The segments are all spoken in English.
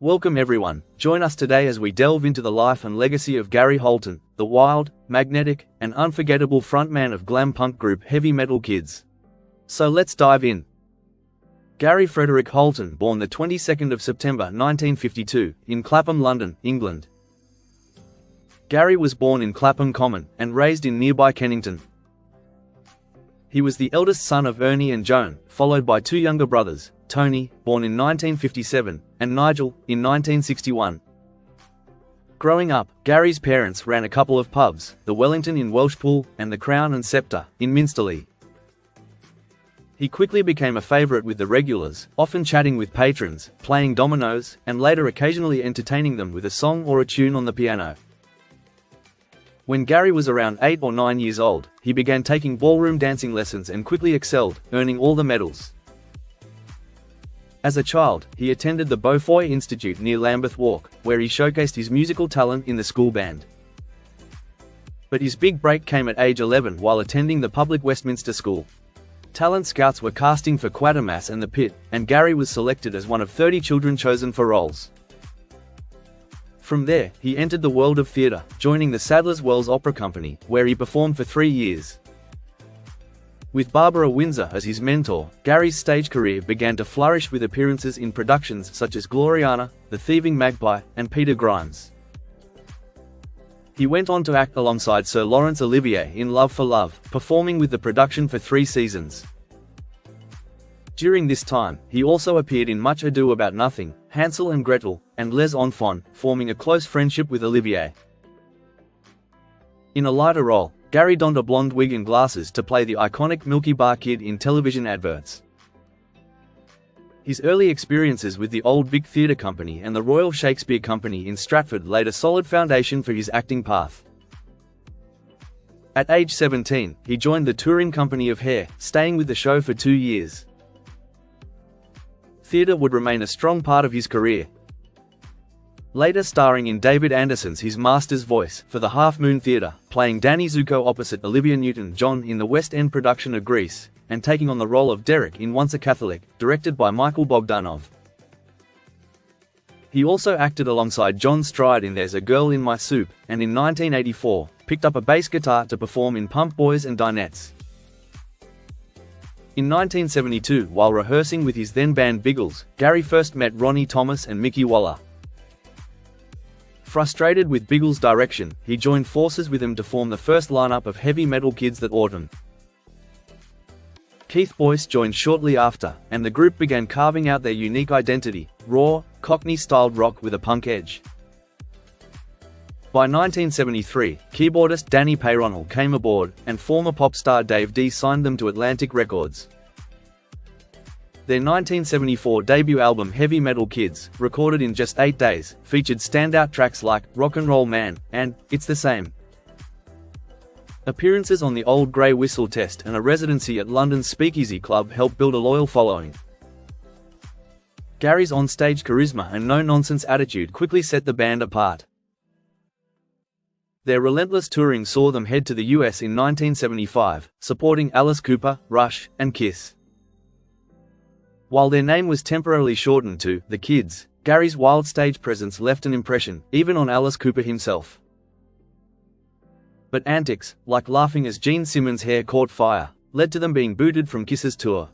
Welcome everyone, join us today as we delve into the life and legacy of Gary Holton, the wild, magnetic, and unforgettable frontman of glam punk group Heavy Metal Kids. So let's dive in. Gary Frederick Holton, born the 22nd of September 1952, in Clapham, London, England. Gary was born in Clapham Common, and raised in nearby Kennington. He was the eldest son of Ernie and Joan, followed by two younger brothers, Tony, born in 1957, and Nigel, in 1961. Growing up, Gary's parents ran a couple of pubs, the Wellington in Welshpool, and the Crown and Sceptre, in Minsterley. He quickly became a favourite with the regulars, often chatting with patrons, playing dominoes, and later occasionally entertaining them with a song or a tune on the piano. When Gary was around 8 or 9 years old, he began taking ballroom dancing lessons and quickly excelled, earning all the medals. As a child, he attended the Beaufoy Institute near Lambeth Walk, where he showcased his musical talent in the school band. But his big break came at age 11 while attending the public Westminster School. Talent scouts were casting for Quatermass and the Pit, and Gary was selected as one of 30 children chosen for roles. From there, he entered the world of theatre, joining the Sadler's Wells Opera Company, where he performed for 3 years. With Barbara Windsor as his mentor, Gary's stage career began to flourish with appearances in productions such as Gloriana, The Thieving Magpie, and Peter Grimes. He went on to act alongside Sir Laurence Olivier in Love for Love, performing with the production for 3 seasons. During this time, he also appeared in Much Ado About Nothing, Hansel and Gretel, and Les Enfants, forming a close friendship with Olivier. In a lighter role, Gary donned a blonde wig and glasses to play the iconic Milky Bar Kid in television adverts. His early experiences with the Old Vic Theatre Company and the Royal Shakespeare Company in Stratford laid a solid foundation for his acting path. At age 17, he joined the touring company of Hair, staying with the show for 2 years. Theatre would remain a strong part of his career, later starring in David Anderson's His Master's Voice for the Half Moon Theatre, playing Danny Zuko opposite Olivia Newton-John in the West End production of Grease, and taking on the role of Derek in Once a Catholic, directed by Michael Bogdanov. He also acted alongside John Stride in There's a Girl in My Soup, and in 1984, picked up a bass guitar to perform in Pump Boys and Dinettes. In 1972, while rehearsing with his then band Biggles, Gary first met Ronnie Thomas and Mickey Waller. Frustrated with Biggles' direction, he joined forces with them to form the first lineup of Heavy Metal Kids that autumn. Keith Boyce joined shortly after, and the group began carving out their unique identity, raw, Cockney-styled rock with a punk edge. By 1973, keyboardist Danny Peyronel came aboard, and former pop star Dave D signed them to Atlantic Records. Their 1974 debut album Heavy Metal Kids, recorded in just 8 days, featured standout tracks like Rock and Roll Man and It's the Same. Appearances on the Old Grey Whistle Test and a residency at London's Speakeasy Club helped build a loyal following. Gary's on-stage charisma and no-nonsense attitude quickly set the band apart. Their relentless touring saw them head to the US in 1975, supporting Alice Cooper, Rush, and Kiss. While their name was temporarily shortened to The Kids, Gary's wild stage presence left an impression, even on Alice Cooper himself. But antics, like laughing as Gene Simmons' hair caught fire, led to them being booted from Kiss's tour.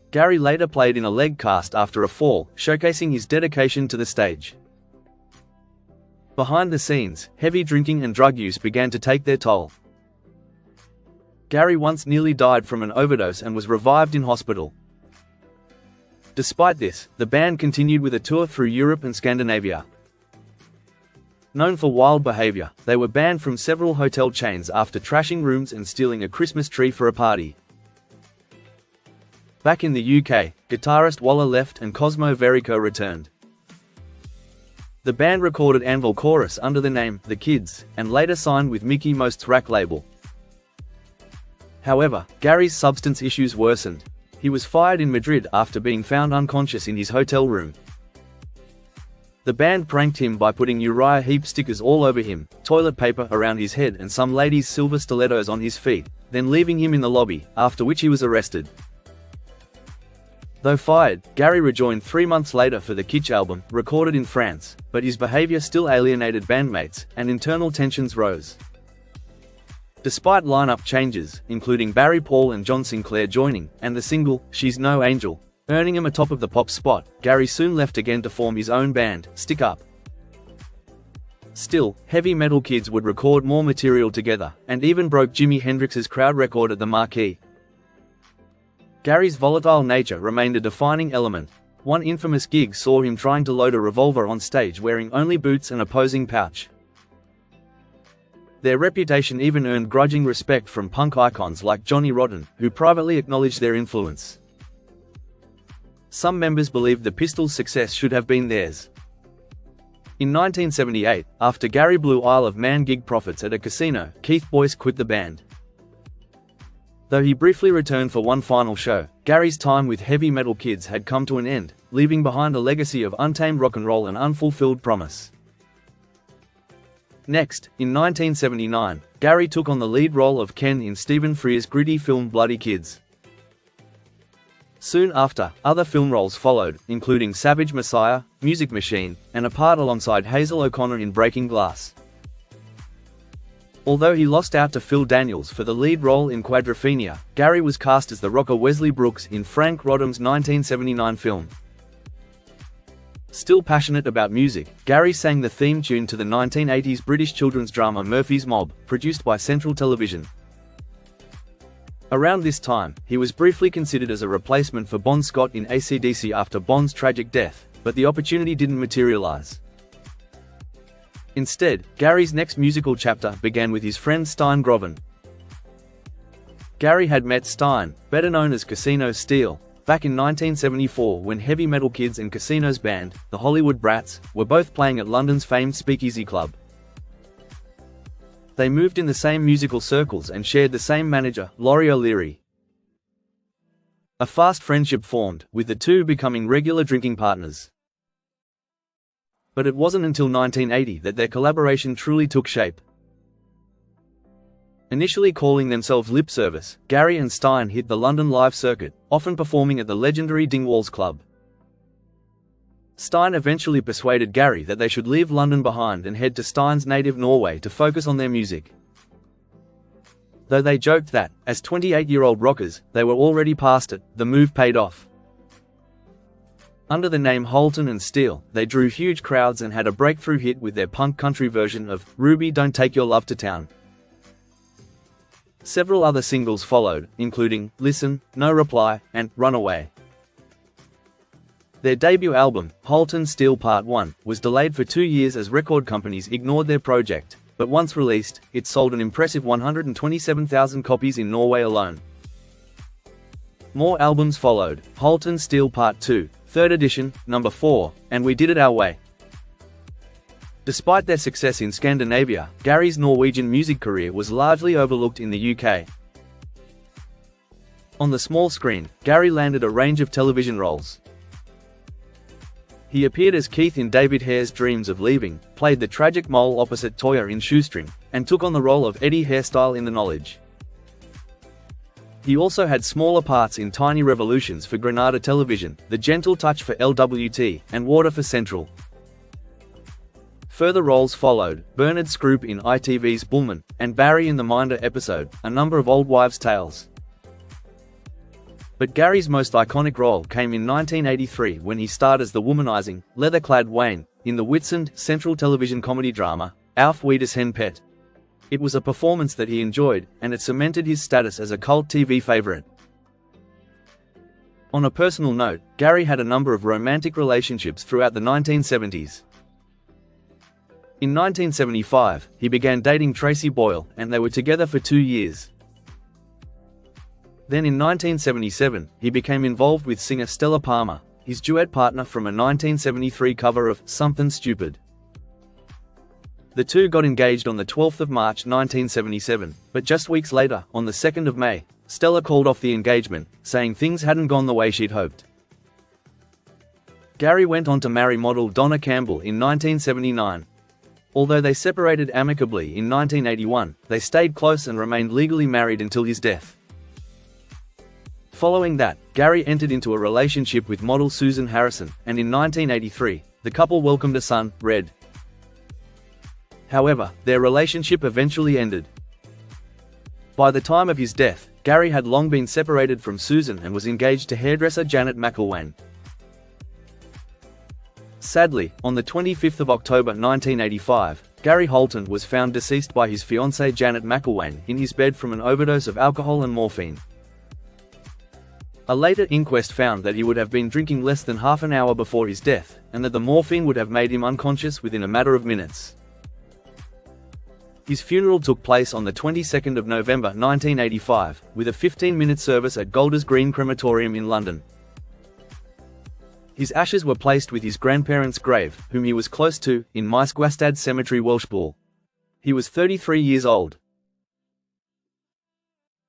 Gary later played in a leg cast after a fall, showcasing his dedication to the stage. Behind the scenes, heavy drinking and drug use began to take their toll. Gary once nearly died from an overdose and was revived in hospital. Despite this, the band continued with a tour through Europe and Scandinavia. Known for wild behavior, they were banned from several hotel chains after trashing rooms and stealing a Christmas tree for a party. Back in the UK, guitarist Waller left and Cosmo Verico returned. The band recorded Anvil Chorus under the name The Kids, and later signed with Mickey Most's Rack label. However, Gary's substance issues worsened. He was fired in Madrid after being found unconscious in his hotel room. The band pranked him by putting Uriah Heep stickers all over him, toilet paper around his head and some ladies' silver stilettos on his feet, then leaving him in the lobby, after which he was arrested. Though fired, Gary rejoined 3 months later for the Kitsch album, recorded in France, but his behavior still alienated bandmates, and internal tensions rose. Despite lineup changes, including Barry Paul and John Sinclair joining, and the single, She's No Angel, earning him atop of the pop spot, Gary soon left again to form his own band, Stick Up. Still, Heavy Metal Kids would record more material together, and even broke Jimi Hendrix's crowd record at the Marquee. Gary's volatile nature remained a defining element. One infamous gig saw him trying to load a revolver on stage wearing only boots and a posing pouch. Their reputation even earned grudging respect from punk icons like Johnny Rotten, who privately acknowledged their influence. Some members believed the Pistols' success should have been theirs. In 1978, after Gary blew Isle of Man gig profits at a casino, Keith Boyce quit the band. Though he briefly returned for one final show, Gary's time with Heavy Metal Kids had come to an end, leaving behind a legacy of untamed rock and roll and unfulfilled promise. Next, in 1979, Gary took on the lead role of Ken in Stephen Frears' gritty film Bloody Kids. Soon after, other film roles followed, including Savage Messiah, Music Machine, and a part alongside Hazel O'Connor in Breaking Glass. Although he lost out to Phil Daniels for the lead role in Quadrophenia, Gary was cast as the rocker Wesley Brooks in Frank Rodham's 1979 film. Still passionate about music, Gary sang the theme tune to the 1980s British children's drama Murphy's Mob, produced by Central Television. Around this time, he was briefly considered as a replacement for Bon Scott in AC/DC after Bon's tragic death, but the opportunity didn't materialize. Instead, Gary's next musical chapter began with his friend Stein Groven. Gary had met Stein, better known as Casino Steel, back in 1974 when Heavy Metal Kids and Casino's band, the Hollywood Brats, were both playing at London's famed Speakeasy Club. They moved in the same musical circles and shared the same manager, Laurie O'Leary. A fast friendship formed, with the two becoming regular drinking partners. But it wasn't until 1980 that their collaboration truly took shape. Initially calling themselves Lip Service, Gary and Stein hit the London live circuit, often performing at the legendary Dingwalls Club. Stein eventually persuaded Gary that they should leave London behind and head to Stein's native Norway to focus on their music. Though they joked that, as 28-year-old rockers, they were already past it, the move paid off. Under the name Holton and Steel, they drew huge crowds and had a breakthrough hit with their punk country version of Ruby Don't Take Your Love to Town. Several other singles followed, including Listen, No Reply, and Runaway. Their debut album, Holton Steel Part 1, was delayed for 2 years as record companies ignored their project, but once released, it sold an impressive 127,000 copies in Norway alone. More albums followed, Holton Steel Part 2, 3rd edition, number 4, and We Did It Our Way. Despite their success in Scandinavia, Gary's Norwegian music career was largely overlooked in the UK. On the small screen, Gary landed a range of television roles. He appeared as Keith in David Hare's Dreams of Leaving, played the tragic mole opposite Toyah in Shoestring, and took on the role of Eddie Hairstyle in The Knowledge. He also had smaller parts in Tiny Revolutions for Granada Television, The Gentle Touch for LWT, and Water for Central. Further roles followed, Bernard Scroop in ITV's Bullman, and Barry in the Minder episode, A Number of Old Wives' Tales. But Gary's most iconic role came in 1983 when he starred as the womanizing, leather-clad Wayne, in the Whitsunday Central Television comedy drama, Auf Wiedersehen Pet. It was a performance that he enjoyed, and it cemented his status as a cult TV favorite. On a personal note, Gary had a number of romantic relationships throughout the 1970s. In 1975, he began dating Tracy Boyle, and they were together for 2 years. Then in 1977, he became involved with singer Stella Palmer, his duet partner from a 1973 cover of Something Stupid. The two got engaged on the 12th of March 1977, but just weeks later, on the 2nd of May, Stella called off the engagement, saying things hadn't gone the way she'd hoped. Gary went on to marry model Donna Campbell in 1979. Although they separated amicably in 1981, they stayed close and remained legally married until his death. Following that, Gary entered into a relationship with model Susan Harrison, and in 1983, the couple welcomed a son, Red. However, their relationship eventually ended. By the time of his death, Gary had long been separated from Susan and was engaged to hairdresser Janet McElwain. Sadly, on the 25th of October 1985, Gary Holton was found deceased by his fiancée Janet McElwain in his bed from an overdose of alcohol and morphine. A later inquest found that he would have been drinking less than half an hour before his death, and that the morphine would have made him unconscious within a matter of minutes. His funeral took place on the 22nd of November 1985, with a 15-minute service at Golders Green Crematorium in London. His ashes were placed with his grandparents' grave, whom he was close to, in Maesgwastad Cemetery, Welshpool. He was 33 years old.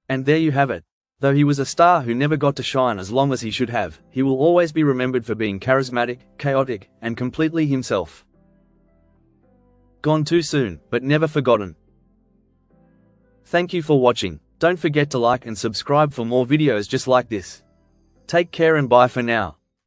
And there you have it. Though he was a star who never got to shine as long as he should have, he will always be remembered for being charismatic, chaotic, and completely himself. Gone too soon, but never forgotten. Thank you for watching. Don't forget to like and subscribe for more videos just like this. Take care and bye for now.